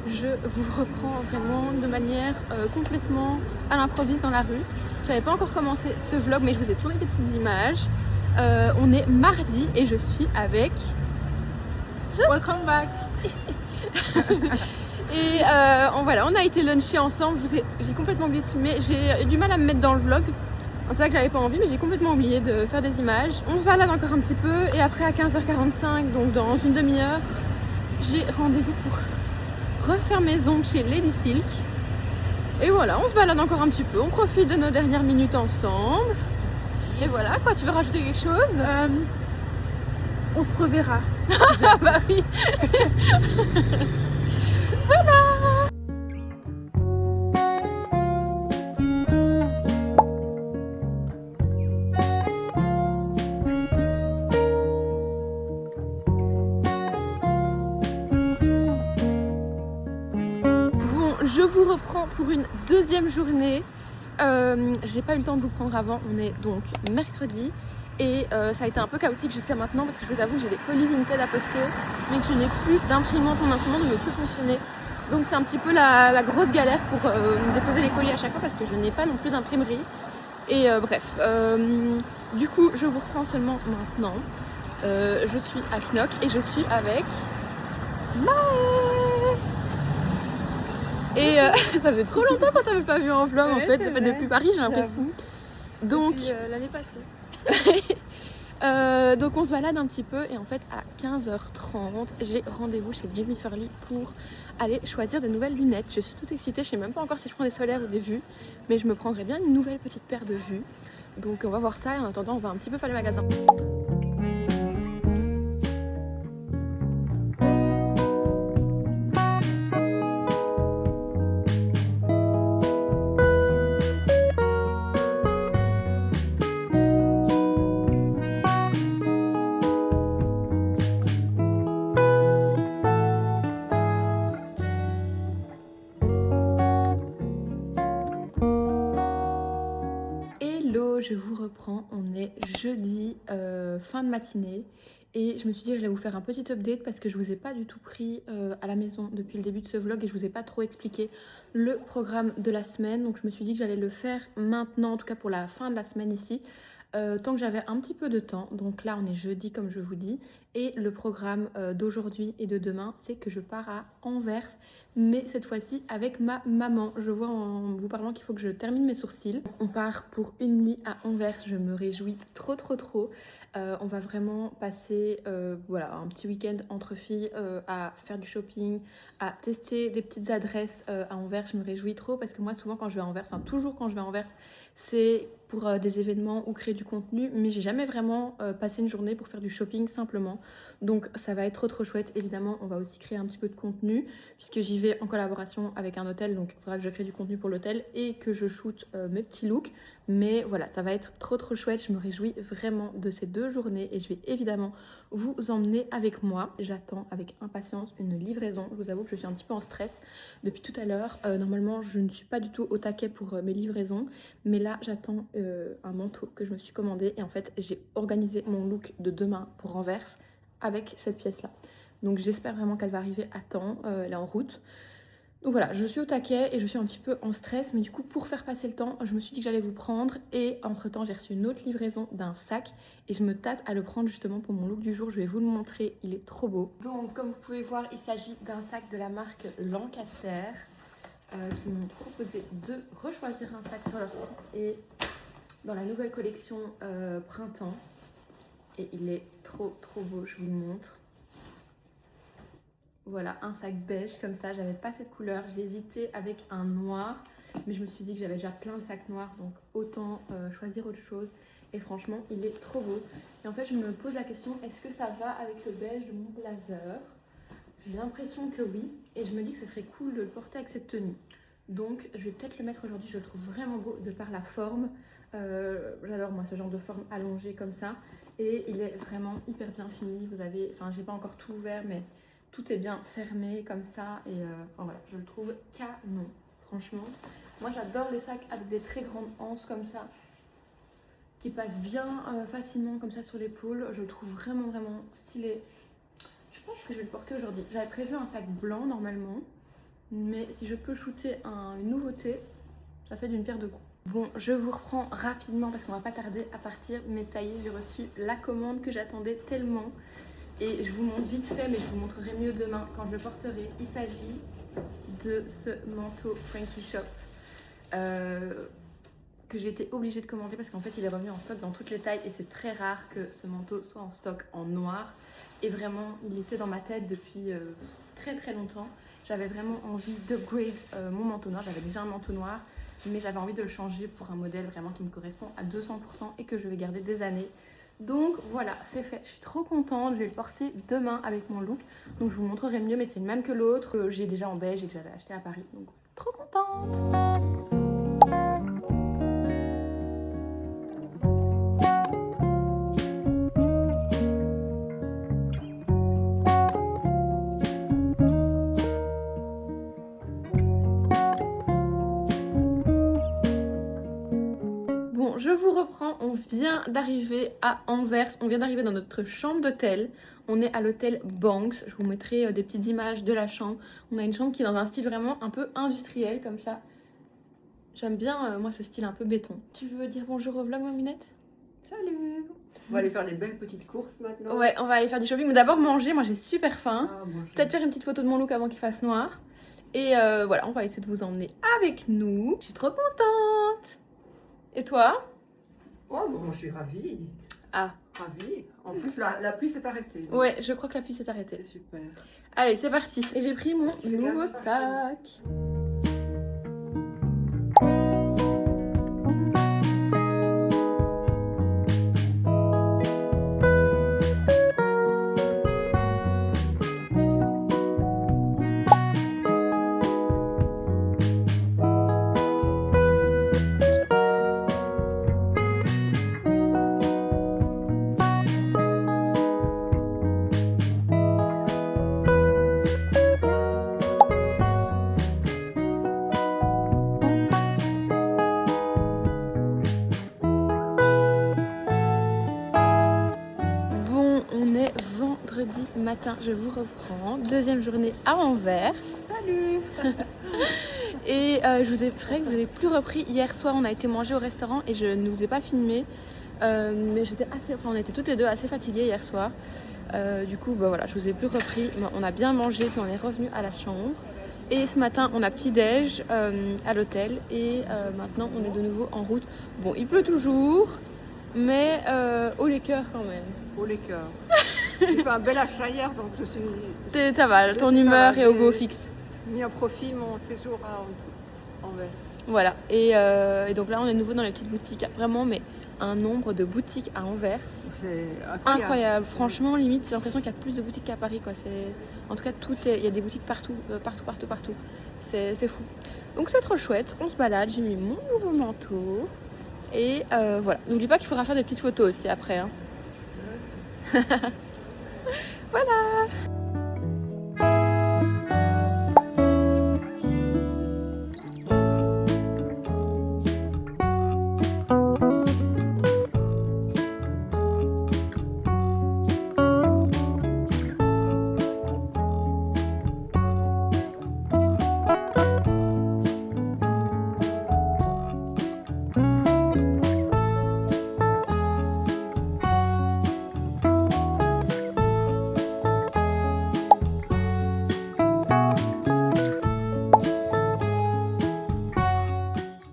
je vous reprends vraiment de manière complètement à l'improviste dans la rue. J'avais pas encore commencé ce vlog mais je vous ai tourné des petites images. On est mardi et je suis avec... Welcome back. Et voilà, on a été luncher ensemble. J'ai complètement oublié de filmer. J'ai du mal à me mettre dans le vlog. C'est vrai que j'avais pas envie, mais j'ai complètement oublié de faire des images. On se balade encore un petit peu et après à 15h45, donc dans une demi-heure, j'ai rendez-vous pour refaire mes ongles chez Lady Silk. Et voilà, on se balade encore un petit peu, on profite de nos dernières minutes ensemble. Et voilà, quoi, tu veux rajouter quelque chose? On se reverra. Ah bah oui. Voilà. Bon, je vous reprends pour une deuxième journée. J'ai pas eu le temps de vous prendre avant, on est donc mercredi. Et ça a été un peu chaotique jusqu'à maintenant parce que je vous avoue que j'ai des colis Vinted à poster mais que je n'ai plus d'imprimante, mon imprimante ne veut plus fonctionner. Donc c'est un petit peu la grosse galère pour déposer les colis à chaque fois parce que je n'ai pas non plus d'imprimerie. Et bref, du coup je vous reprends seulement maintenant. Je suis à Knock et je suis avec Maë. Et ça fait trop longtemps qu'on t'avait pas vu en vlog en fait, depuis Paris j'ai l'impression. Donc l'année passée. donc on se balade un petit peu et en fait à 15h30 j'ai rendez-vous chez Jimmy Furley pour aller choisir des nouvelles lunettes. Je suis toute excitée, je sais même pas encore si je prends des solaires ou des vues, mais je me prendrais bien une nouvelle petite paire de vues. Donc on va voir ça et en attendant on va un petit peu faire le magasin. Je vous reprends, on est jeudi fin de matinée et je me suis dit que j'allais vous faire un petit update parce que je vous ai pas du tout pris à la maison depuis le début de ce vlog et je vous ai pas trop expliqué le programme de la semaine, donc je me suis dit que j'allais le faire maintenant, en tout cas pour la fin de la semaine ici, tant que j'avais un petit peu de temps. Donc là on est jeudi comme je vous dis et le programme d'aujourd'hui et de demain c'est que je pars à Anvers, mais cette fois-ci avec ma maman. Je vois en vous parlant qu'il faut que je termine mes sourcils. On part pour une nuit à Anvers, je me réjouis trop. On va vraiment passer voilà, un petit week-end entre filles à faire du shopping, à tester des petites adresses à Anvers. Je me réjouis trop parce que moi souvent quand je vais à Anvers, enfin toujours quand je vais à Anvers, c'est pour des événements ou créer du contenu, mais j'ai jamais vraiment passé une journée pour faire du shopping simplement. Donc ça va être trop chouette. Évidemment on va aussi créer un petit peu de contenu puisque j'y vais en collaboration avec un hôtel, donc il faudra que je crée du contenu pour l'hôtel et que je shoote mes petits looks. Mais voilà, ça va être trop chouette, je me réjouis vraiment de ces 2 journées et je vais évidemment vous emmener avec moi. J'attends avec impatience une livraison. Je vous avoue que je suis un petit peu en stress depuis tout à l'heure. Normalement je ne suis pas du tout au taquet pour mes livraisons, mais là j'attends un manteau que je me suis commandé et en fait j'ai organisé mon look de demain pour Anvers avec cette pièce là. Donc j'espère vraiment qu'elle va arriver à temps, elle est en route. Donc voilà, je suis au taquet et je suis un petit peu en stress, mais du coup pour faire passer le temps, je me suis dit que j'allais vous prendre et entre temps j'ai reçu une autre livraison d'un sac et je me tâte à le prendre justement pour mon look du jour, je vais vous le montrer, il est trop beau. Donc comme vous pouvez voir, il s'agit d'un sac de la marque Lancaster qui m'ont proposé de rechoisir un sac sur leur site et dans la nouvelle collection printemps. Et il est trop beau, je vous le montre. Voilà, un sac beige comme ça, j'avais pas cette couleur, j'ai hésité avec un noir, mais je me suis dit que j'avais déjà plein de sacs noirs, donc autant choisir autre chose. Et franchement, il est trop beau. Et en fait, je me pose la question, est-ce que ça va avec le beige de mon blazer? J'ai l'impression que oui, et je me dis que ce serait cool de le porter avec cette tenue. Donc, je vais peut-être le mettre aujourd'hui, je le trouve vraiment beau de par la forme. J'adore moi ce genre de forme allongée comme ça. Et il est vraiment hyper bien fini, vous avez, enfin j'ai pas encore tout ouvert, mais tout est bien fermé comme ça et enfin, voilà, je le trouve canon, franchement. Moi j'adore les sacs avec des très grandes anses comme ça, qui passent bien facilement comme ça sur l'épaule. Je le trouve vraiment stylé. Je pense que je vais le porter aujourd'hui. J'avais prévu un sac blanc normalement, Mais si je peux shooter une nouveauté, ça fait d'une pierre deux coups. Bon, je vous reprends rapidement parce qu'on va pas tarder à partir. Mais ça y est, j'ai reçu la commande que j'attendais tellement. Et je vous montre vite fait, mais je vous montrerai mieux demain quand je le porterai. Il s'agit de ce manteau Frankie Shop que j'ai été obligée de commander parce qu'en fait il est revenu en stock dans toutes les tailles et c'est très rare que ce manteau soit en stock en noir. Et vraiment, il était dans ma tête depuis très très longtemps. J'avais vraiment envie d'upgrade mon manteau noir. J'avais déjà un manteau noir, mais j'avais envie de le changer pour un modèle vraiment qui me correspond à 200% et que je vais garder des années. Donc voilà, c'est fait. Je suis trop contente. Je vais le porter demain avec mon look. Donc je vous montrerai mieux, mais c'est le même que l'autre que j'ai déjà en beige et que j'avais acheté à Paris. Donc trop contente. Bon, je vous reprends, on vient d'arriver à Anvers, on vient d'arriver dans notre chambre d'hôtel. On est à l'hôtel Banks, je vous mettrai des petites images de la chambre. On a une chambre qui est dans un style vraiment un peu industriel comme ça. J'aime bien moi ce style un peu béton. Tu veux dire bonjour au vlog, ma minette? Salut! On va aller faire des belles petites courses maintenant. Ouais, on va aller faire du shopping, mais d'abord manger, moi j'ai super faim. Manger. Peut-être faire une petite photo de mon look avant qu'il fasse noir. Et voilà, on va essayer de vous emmener avec nous. Je suis trop contente! Et toi? Oh, bon, je suis ravie. Ah. Ravie. En plus, la pluie s'est arrêtée. Donc. Ouais, je crois que la pluie s'est arrêtée. C'est super. Allez, c'est parti. Et j'ai pris mon C'est nouveau bien. sac. Vendredi matin, je vous reprends. Deuxième journée à Anvers. Salut! Et je vous ai plus repris. Hier soir, on a été manger au restaurant et je ne vous ai pas filmé. Mais on était toutes les deux assez fatiguées hier soir. Du coup, bah voilà, je vous ai plus repris. On a bien mangé, puis on est revenu à la chambre. Et ce matin, on a petit-déj à l'hôtel. Et maintenant, on est de nouveau en route. Bon, il pleut toujours, mais haut les cœurs quand même. Haut les cœurs. J'ai fait un bel achat hier, donc je suis. Ça va, ton humeur est au beau fixe. Mis à profit mon séjour à Anvers. Voilà, et donc là on est de nouveau dans les petites boutiques, vraiment, mais un nombre de boutiques à Anvers. C'est Incroyable, franchement, limite, j'ai l'impression qu'il y a plus de boutiques qu'à Paris, quoi. En tout cas, il y a des boutiques partout, partout. C'est fou. Donc c'est trop chouette, on se balade, j'ai mis mon nouveau manteau. Et voilà, n'oublie pas qu'il faudra faire des petites photos aussi après. Hein. Voilà.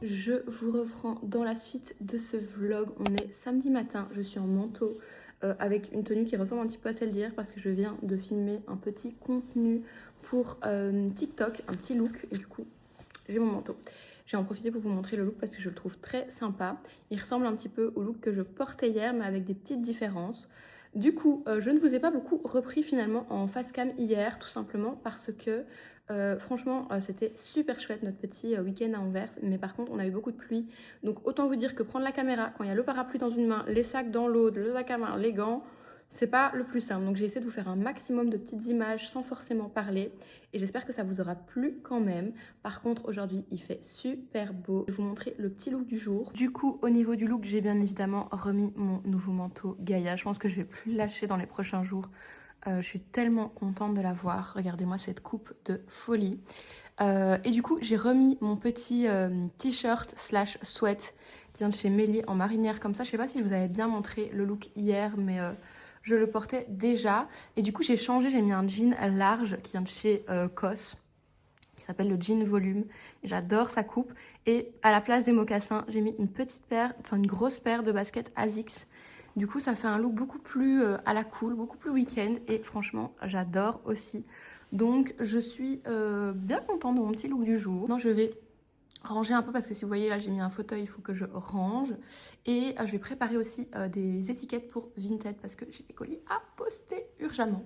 Je vous reprends dans la suite de ce vlog. On est samedi matin, je suis en manteau avec une tenue qui ressemble un petit peu à celle d'hier parce que je viens de filmer un petit contenu pour TikTok, un petit look, et du coup j'ai mon manteau. Je vais en profiter pour vous montrer le look parce que je le trouve très sympa. Il ressemble un petit peu au look que je portais hier mais avec des petites différences. Du coup, je ne vous ai pas beaucoup repris finalement en face cam hier, tout simplement parce que franchement, c'était super chouette notre petit week-end à Anvers, mais par contre, on a eu beaucoup de pluie. Donc autant vous dire que prendre la caméra quand il y a le parapluie dans une main, les sacs dans l'autre, le sac à main, les gants, c'est pas le plus simple. Donc j'ai essayé de vous faire un maximum de petites images sans forcément parler et j'espère que ça vous aura plu quand même. Par contre, aujourd'hui, il fait super beau. Je vais vous montrer le petit look du jour. Du coup, au niveau du look, j'ai bien évidemment remis mon nouveau manteau Gaïa. Je pense que je vais plus le lâcher dans les prochains jours. Je suis tellement contente de l'avoir. Regardez-moi cette coupe de folie. Et du coup, j'ai remis mon petit t-shirt slash sweat qui vient de chez Melly en marinière comme ça. Je sais pas si je vous avais bien montré le look hier, mais je le portais déjà. Et du coup, j'ai changé, j'ai mis un jean large qui vient de chez COS, qui s'appelle le jean volume. J'adore sa coupe. Et à la place des mocassins, j'ai mis une grosse paire de baskets ASICS. Du coup, ça fait un look beaucoup plus à la cool, beaucoup plus week-end. Et franchement, j'adore aussi. Donc, je suis bien contente de mon petit look du jour. Maintenant, je vais ranger un peu parce que si vous voyez, là, j'ai mis un fauteuil, il faut que je range. Et je vais préparer aussi des étiquettes pour Vinted parce que j'ai des colis à poster urgemment.